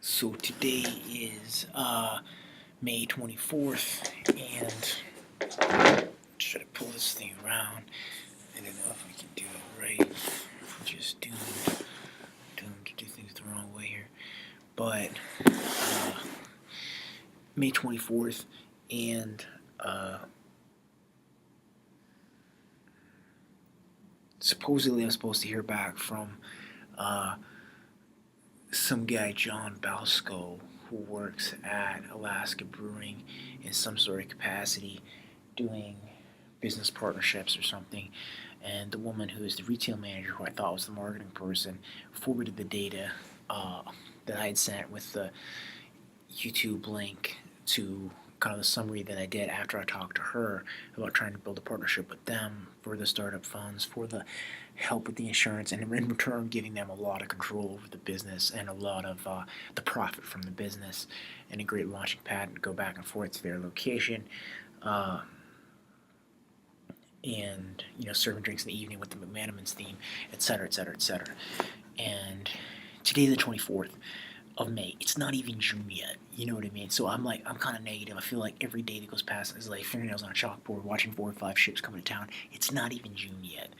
So today is May 24th, and try to pull this thing around. I don't know if I can do it right. I'm just doomed to do things the wrong way here. But May 24th, and supposedly I'm supposed to hear back from some guy, John Balsco, who works at Alaska Brewing in some sort of capacity, doing business partnerships or something. And the woman who is the retail manager, who I thought was the marketing person, forwarded the data that I had sent with the YouTube link to kind of the summary that I did after I talked to her about trying to build a partnership with them for the startup funds, for the help with the insurance, and in return giving them a lot of control over the business and a lot of the profit from the business and a great launching pad to go back and forth to their location. And serving drinks in the evening with the McManaman's theme, etc., etc., etc. And today, the 24th of May, it's not even June yet. You know what I mean? So I'm kind of negative. I feel like every day that goes past is like fingernails on a chalkboard, watching 4 or 5 ships coming to town. It's not even June yet.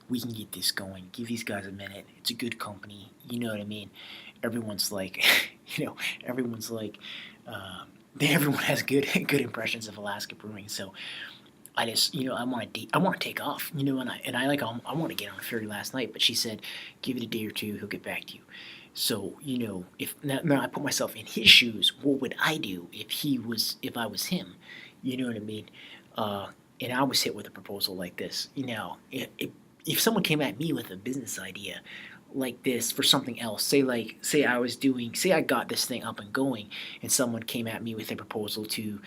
We can get this going. Give these guys a minute. It's a good company. You know what I mean? Everyone's like, everyone's like, everyone has good impressions of Alaska Brewing. So I just, I want to take off, and I want to get on a ferry last night, but she said, give it a day or two, he'll get back to you. So, if now I put myself in his shoes, what would I do if I was him? You know what I mean? And I was hit with a proposal like this. If someone came at me with a business idea like this for something else, say I got this thing up and going, and someone came at me with a proposal to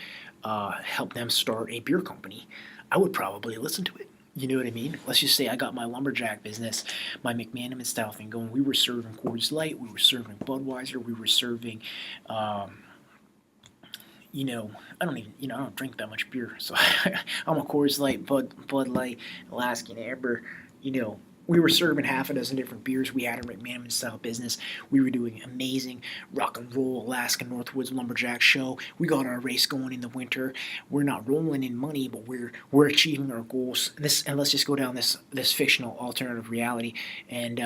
help them start a beer company, I would probably listen to it. You know what I mean? Let's just say I got my lumberjack business, my McManaman style thing going. We were serving Coors Light, we were serving Budweiser, we were serving, I don't drink that much beer, so I'm a Coors Light, Bud Light, Alaskan Amber, we were serving half a dozen different beers. We had a McManaman style business. We were doing amazing rock and roll Alaska Northwoods Lumberjack show. We got our race going in the winter. We're not rolling in money, but we're achieving our goals. And let's just go down this fictional alternative reality. And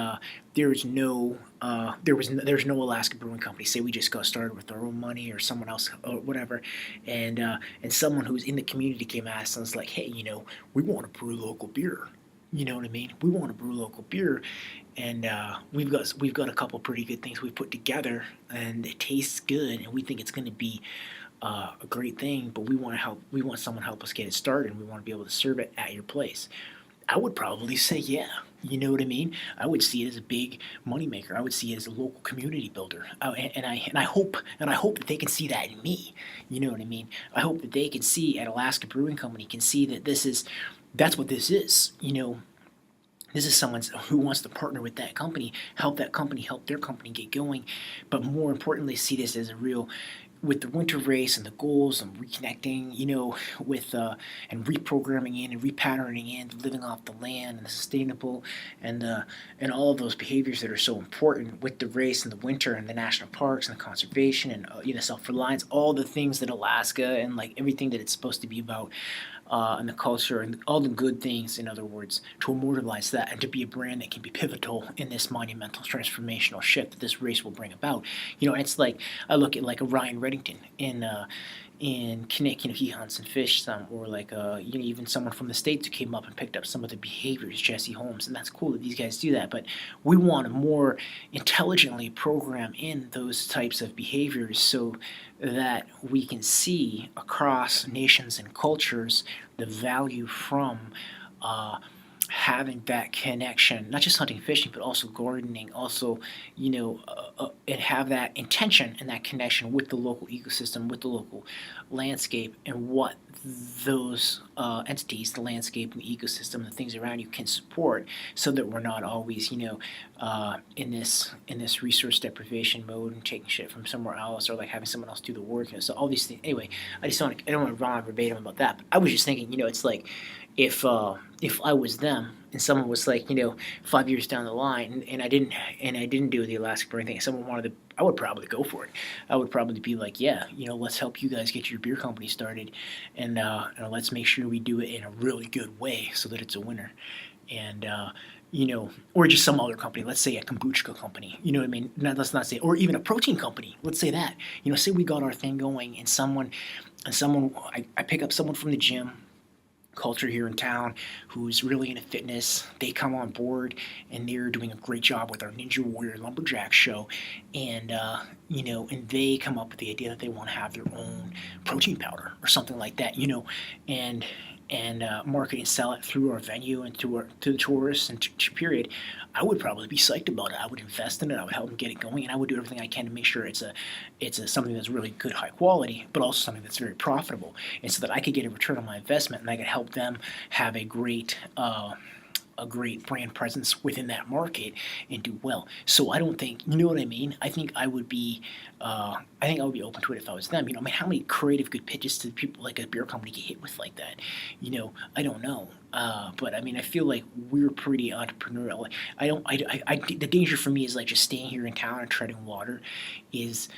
there's no Alaska Brewing Company. Say we just got started with our own money or someone else or whatever, and someone who's in the community came at us and was like, hey, we want to brew local beer. You know what I mean? We want to brew local beer, and we've got a couple pretty good things we've put together, and it tastes good, and we think it's going to be a great thing. But we want to help. We want someone to help us get it started, and we want to be able to serve it at your place. I would probably say yeah. You know what I mean? I would see it as a big moneymaker. I would see it as a local community builder, I hope that they can see that in me. You know what I mean? I hope that they can see at Alaska Brewing Company can see that that's what this is. This is someone who wants to partner with that company, help their company get going, but more importantly, see this as a real, with the winter race and the goals and reconnecting, with and reprogramming in and repatterning in, living off the land and the sustainable and all of those behaviors that are so important with the race and the winter and the national parks and the conservation and self-reliance, all the things that Alaska and like everything that it's supposed to be about. And the culture and all the good things, in other words, to immortalize that and to be a brand that can be pivotal in this monumental transformational shift that this race will bring about. It's like I look at like a Ryan Reddington in Kinnick, he hunts and fish some, or like even someone from the States who came up and picked up some of the behaviors, Jesse Holmes, and that's cool that these guys do that, but we want to more intelligently program in those types of behaviors so that we can see across nations and cultures the value from having that connection, not just hunting, fishing, but also gardening, also, and have that intention and that connection with the local ecosystem, with the local landscape, and what those entities, the landscape and the ecosystem, the things around you can support, so that we're not always, in this resource deprivation mode and taking shit from somewhere else, or like having someone else do the work. So all these things. Anyway, I don't want to run on verbatim about that. But I was just thinking, it's like, if I was them and someone was like, 5 years down the line, and I didn't do the Alaska brewing thing, someone wanted to, I would probably go for it. I would probably be like, yeah, let's help you guys get your beer company started, and let's make sure we do it in a really good way so that it's a winner. And or just some other company. Let's say a kombucha company. You know what I mean? Let's not say, or even a protein company. Let's say that. Say we got our thing going, I pick up someone from the gym culture here in town who's really into fitness. They come on board and they're doing a great job with our Ninja Warrior Lumberjack show, and they come up with the idea that they want to have their own protein powder or something like that, and market and sell it through our venue and to the tourists and period. I would probably be psyched about it. I would invest in it. I would help them get it going, and I would do everything I can to make sure it's something that's really good, high quality, but also something that's very profitable, and so that I could get a return on my investment, and I could help them have a great brand presence within that market and do well. So I don't think, you know what I mean. I think I would be open to it if I was them. How many creative good pitches do people like a beer company get hit with like that? I don't know. But I feel like we're pretty entrepreneurial. The danger for me is like just staying here in town and treading water is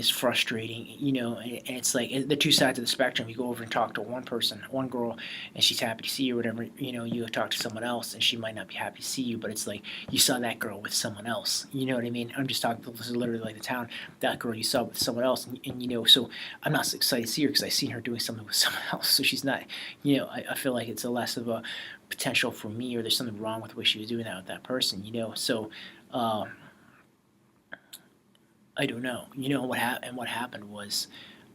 frustrating, and it's like the two sides of the spectrum. You go over and talk to one person, one girl, and she's happy to see you or whatever. You talk to someone else and she might not be happy to see you, but it's like you saw that girl with someone else. You know what I mean? I'm just talking, this is literally like the town, that girl you saw with someone else, and so I'm not so excited to see her because I seen her doing something with someone else. So she's not, I feel like it's a less of a potential for me, or there's something wrong with the way she was doing that with that person, so I don't know. What happened was,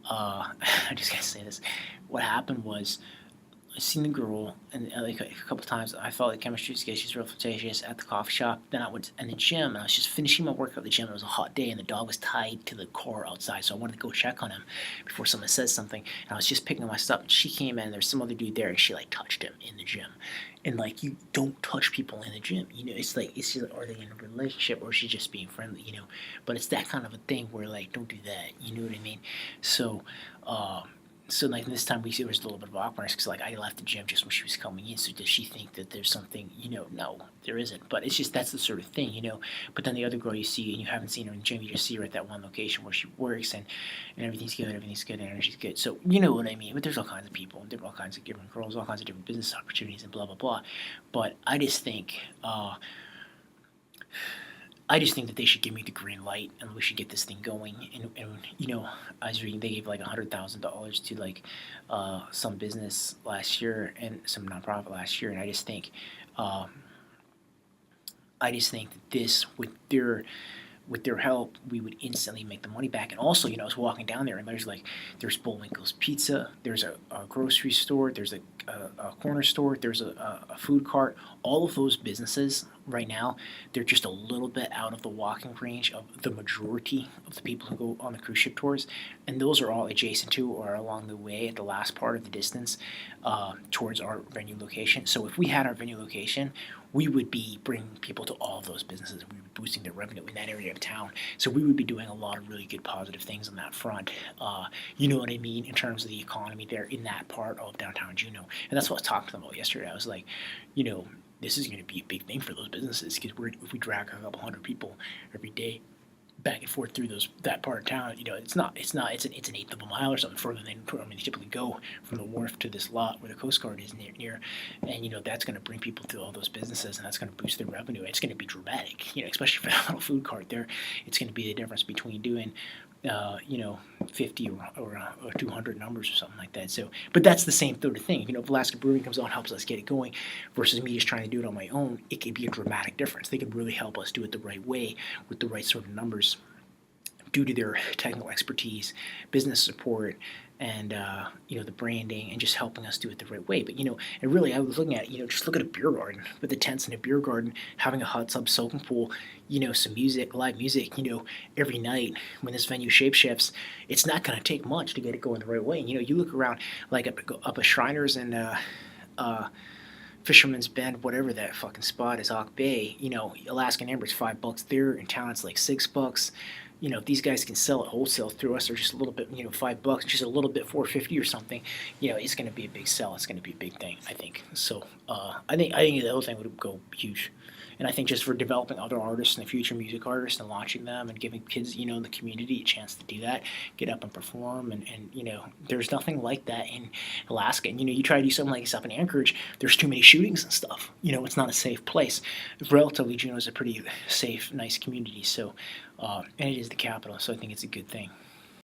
I just gotta say this. What happened was, I seen the girl, and like a couple times, I felt like chemistry was good. She's real flirtatious at the coffee shop. Then I went in the gym, and I was just finishing my workout at the gym. It was a hot day, and the dog was tied to the car outside, so I wanted to go check on him before someone says something. And I was just picking up my stuff, and she came in, and there's some other dude there, and she like touched him in the gym. And like, you don't touch people in the gym, it's just like, are they in a relationship or is she just being friendly, But it's that kind of a thing where like, don't do that, you know what I mean? So, so like this time there was a little bit of awkwardness because like I left the gym just when she was coming in. So does she think that there's something? No, there isn't. But it's just that's the sort of thing, But then the other girl you see and you haven't seen her in the gym, you just see her at that one location where she works and everything's good, and energy's good. So you know what I mean. But there's all kinds of people, and there are all kinds of different girls, all kinds of different business opportunities, and blah blah blah. But I just think. That they should give me the green light and we should get this thing going. And I was reading they gave like $100,000 to like some business last year and some nonprofit last year, and I just think that this with their help, we would instantly make the money back. And also, I was walking down there, and there's Bullwinkle's Pizza, there's a grocery store, there's a corner store, there's a food cart. All of those businesses right now, they're just a little bit out of the walking range of the majority of the people who go on the cruise ship tours, and those are all adjacent to or along the way at the last part of the distance towards our venue location. So if we had our venue location, we would be bringing people to all of those businesses. We would be boosting their revenue in that area of town. So we would be doing a lot of really good positive things on that front. You know what I mean, in terms of the economy there in that part of downtown Juneau. And that's what I was talking to them about yesterday. I was like, this is going to be a big thing for those businesses because if we drag a couple hundred people every day back and forth through that part of town, it's an eighth of a mile or something further than they typically go from the wharf to this lot where the Coast Guard is near, and that's going to bring people to all those businesses, and that's going to boost their revenue. It's going to be dramatic, especially for that little food cart there. It's going to be the difference between doing 50 or 200 numbers or something like that. So, but that's the same sort of thing. If Alaska Brewing comes on, helps us get it going, versus me just trying to do it on my own, it could be a dramatic difference. They could really help us do it the right way with the right sort of numbers, due to their technical expertise, business support, and the branding, and just helping us do it the right way. But and really, I was looking at just look at a beer garden with the tents in a beer garden, having a hot tub soaking pool, some music, live music, every night when this venue shape shifts. It's not going to take much to get it going the right way. And, you look around like up a Shriners and Fisherman's Bend, whatever that fucking spot is, Hawk Bay. Alaskan Amber's $5 there. In town, it's like $6. you know, if these guys can sell it wholesale through us or just a little bit, you know, $5, just a little bit, 450 or something, you know, it's going to be a big sell. It's going to be a big thing, I think. So I think the whole thing would go huge. And I think just for developing other artists and the future music artists and launching them and giving kids, you know, in the community a chance to do that, get up and perform. And you know, there's nothing like that in Alaska. And, you know, you try to do something like this up in Anchorage, there's too many shootings and stuff. You know, it's not a safe place. Relatively, Juneau is a pretty safe, nice community. So, and it is the capital, so I think it's a good thing.